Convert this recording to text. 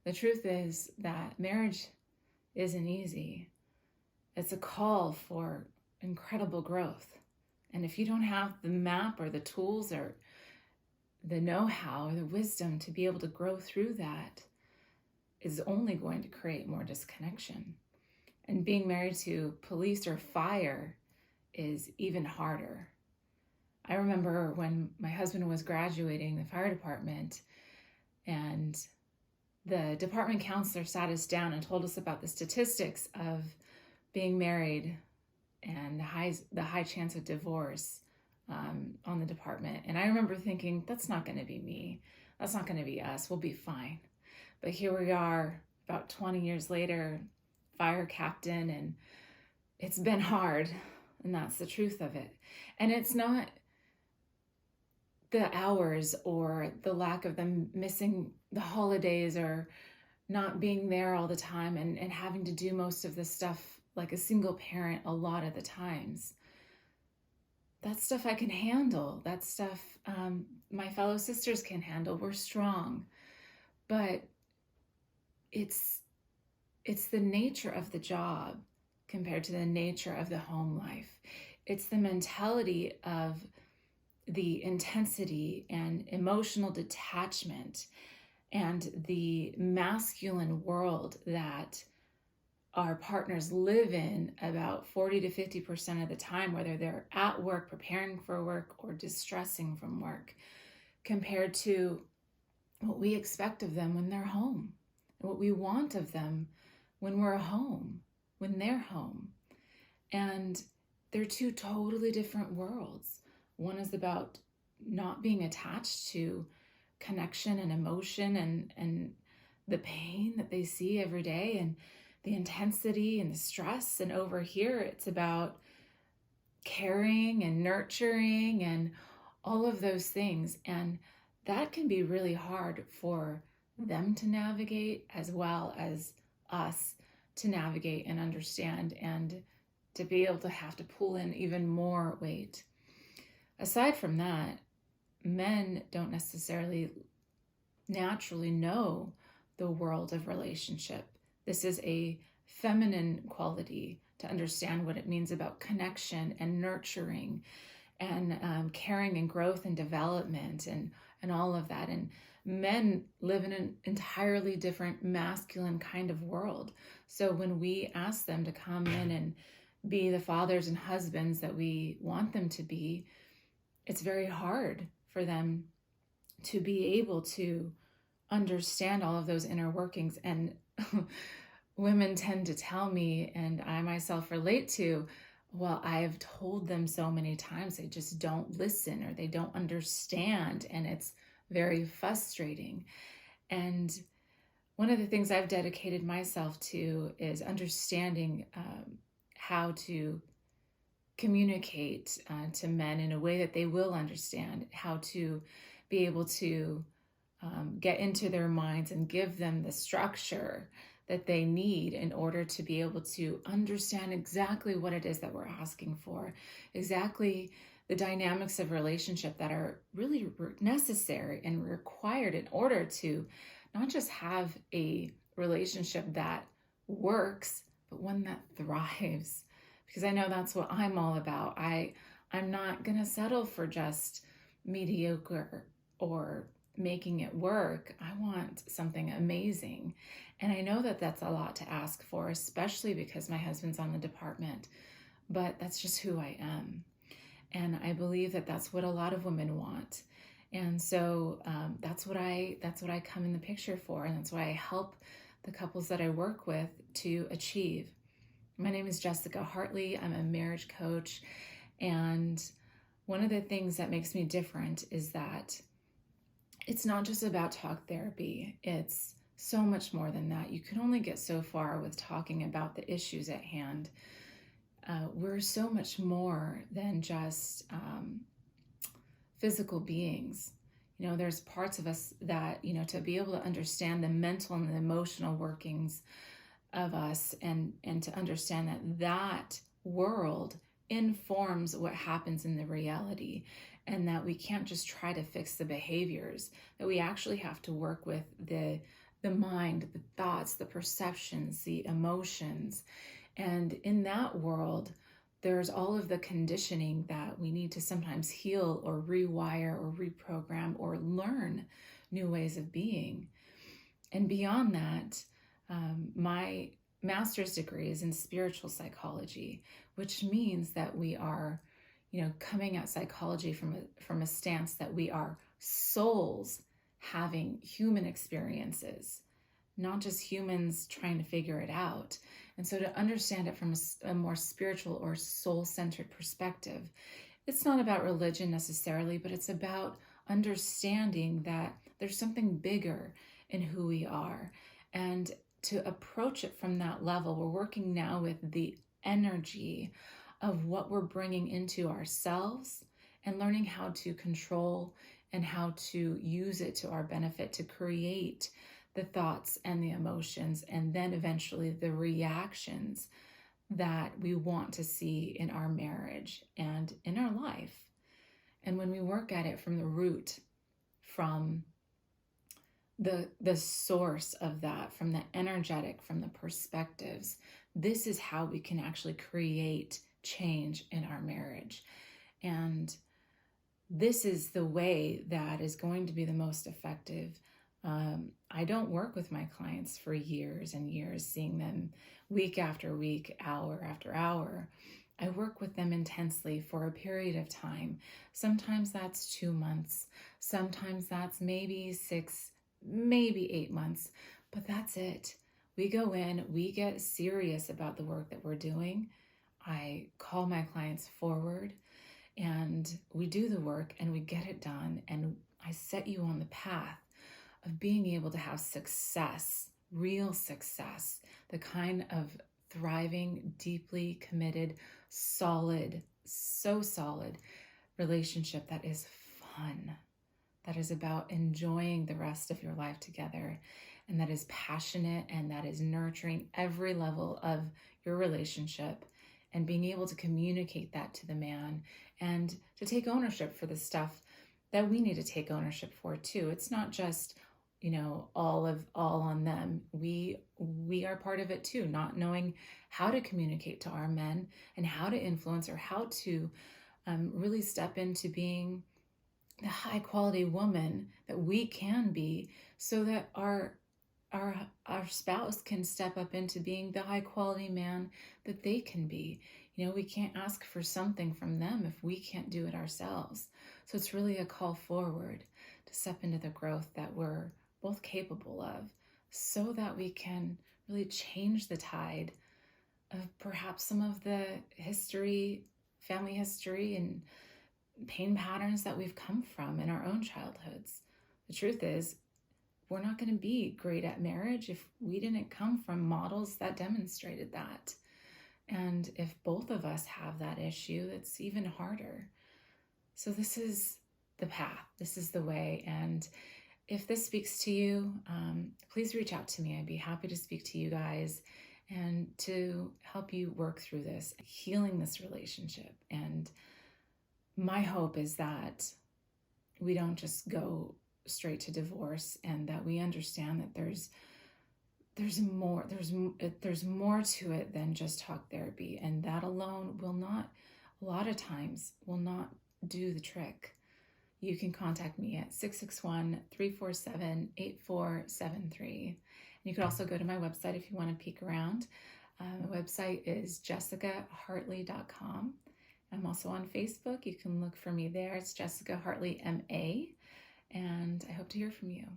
The truth is that marriage isn't easy. It's a call for incredible growth. And if you don't have the map or the tools or the know-how or the wisdom to be able to grow through that, is only going to create more disconnection. And being married to police or fire is even harder. I remember when my husband was graduating the fire department, and the department counselor sat us down and told us about the statistics of being married and the high chance of divorce on the department. And I remember thinking, that's not going to be me. That's not going to be us. We'll be fine. But here we are, about 20 years later, fire captain, and it's been hard, and that's the truth of it. And it's not the hours or the lack of them missing the holidays or not being there all the time and having to do most of the stuff like a single parent a lot of the times. That stuff I can handle. That stuff my fellow sisters can handle. We're strong. But it's the nature of the job compared to the nature of the home life. It's the mentality of the intensity and emotional detachment and the masculine world that our partners live in about 40 to 50% of the time, whether they're at work, preparing for work, or distressing from work, compared to what we expect of them when they're home, and what we want of them when we're home, when they're home. And they're two totally different worlds. One is about not being attached to connection and emotion and the pain that they see every day and the intensity and the stress. And over here, it's about caring and nurturing and all of those things. And that can be really hard for them to navigate as well as us to navigate and understand, and to be able to have to pull in even more weight. Aside from that, men don't necessarily naturally know the world of relationship. This is a feminine quality to understand what it means about connection and nurturing and caring and growth and development and all of that. And men live in an entirely different masculine kind of world. So when we ask them to come in and be the fathers and husbands that we want them to be, it's very hard for them to be able to understand all of those inner workings. And women tend to tell me, and I myself relate to, well, I've told them so many times, they just don't listen or they don't understand. And it's very frustrating. And one of the things I've dedicated myself to is understanding how to communicate to men in a way that they will understand, how to be able to get into their minds and give them the structure that they need in order to be able to understand exactly what it is that we're asking for, exactly the dynamics of relationship that are really necessary and required in order to not just have a relationship that works, but one that thrives. Because I know that's what I'm all about. I'm not going to settle for just mediocre or making it work. I want something amazing. And I know that that's a lot to ask for, especially because my husband's on the department, but that's just who I am. And I believe that that's what a lot of women want. And so that's what I come in the picture for. And that's why I help the couples that I work with to achieve. My name is Jessica Hartley. I'm a marriage coach. And one of the things that makes me different is that it's not just about talk therapy. It's so much more than that. You can only get so far with talking about the issues at hand. We're so much more than just physical beings. You know, there's parts of us that, you know, to be able to understand the mental and the emotional workings of us and to understand that world informs what happens in the reality, and that we can't just try to fix the behaviors, that we actually have to work with the the mind, the thoughts, the perceptions, the emotions. And in that world, there's all of the conditioning that we need to sometimes heal or rewire or reprogram or learn new ways of being. And beyond that, my master's degree is in spiritual psychology, which means that we are, coming at psychology from a stance that we are souls having human experiences, not just humans trying to figure it out. And so to understand it from a more spiritual or soul-centered perspective, it's not about religion necessarily, but it's about understanding that there's something bigger in who we are. And to approach it from that level, we're working now with the energy of what we're bringing into ourselves and learning how to control and how to use it to our benefit to create the thoughts and the emotions, and then eventually the reactions that we want to see in our marriage and in our life. And when we work at it from the root, from the source of that, from the energetic, from the perspectives, this is how we can actually create change in our marriage. And this is the way that is going to be the most effective. I don't work with my clients for years and years, seeing them week after week, hour after hour. I work with them intensely for a period of time. Sometimes that's 2 months. Sometimes that's maybe 6, maybe 8 months, but that's it. We go in, we get serious about the work that we're doing. I call my clients forward and we do the work and we get it done. And I set you on the path of being able to have success, real success, the kind of thriving, deeply committed, solid, so solid relationship that is fun, that is about enjoying the rest of your life together, and that is passionate and that is nurturing every level of your relationship, and being able to communicate that to the man and to take ownership for the stuff that we need to take ownership for too. It's not just all on them. We are part of it too, not knowing how to communicate to our men and how to influence or how to really step into being the high quality woman that we can be, so that our spouse can step up into being the high quality man that they can be. We can't ask for something from them if we can't do it ourselves. So it's really a call forward to step into the growth that we're both capable of, so that we can really change the tide of perhaps some of the history, family history, and pain patterns that we've come from in our own childhoods. The truth is, we're not going to be great at marriage if we didn't come from models that demonstrated that. And if both of us have that issue, it's even harder. So this is the path. This is the way. And if this speaks to you, please reach out to me. I'd be happy to speak to you guys and to help you work through this, healing this relationship. And my hope is that we don't just go straight to divorce, and that we understand that there's more to it than just talk therapy, and that alone will not, a lot of times, will not do the trick. You can contact me at 661-347-8473. And you can also go to my website if you want to peek around. My website is jessicahartley.com. I'm also on Facebook. You can look for me there. It's Jessica Hartley M.A. And I hope to hear from you.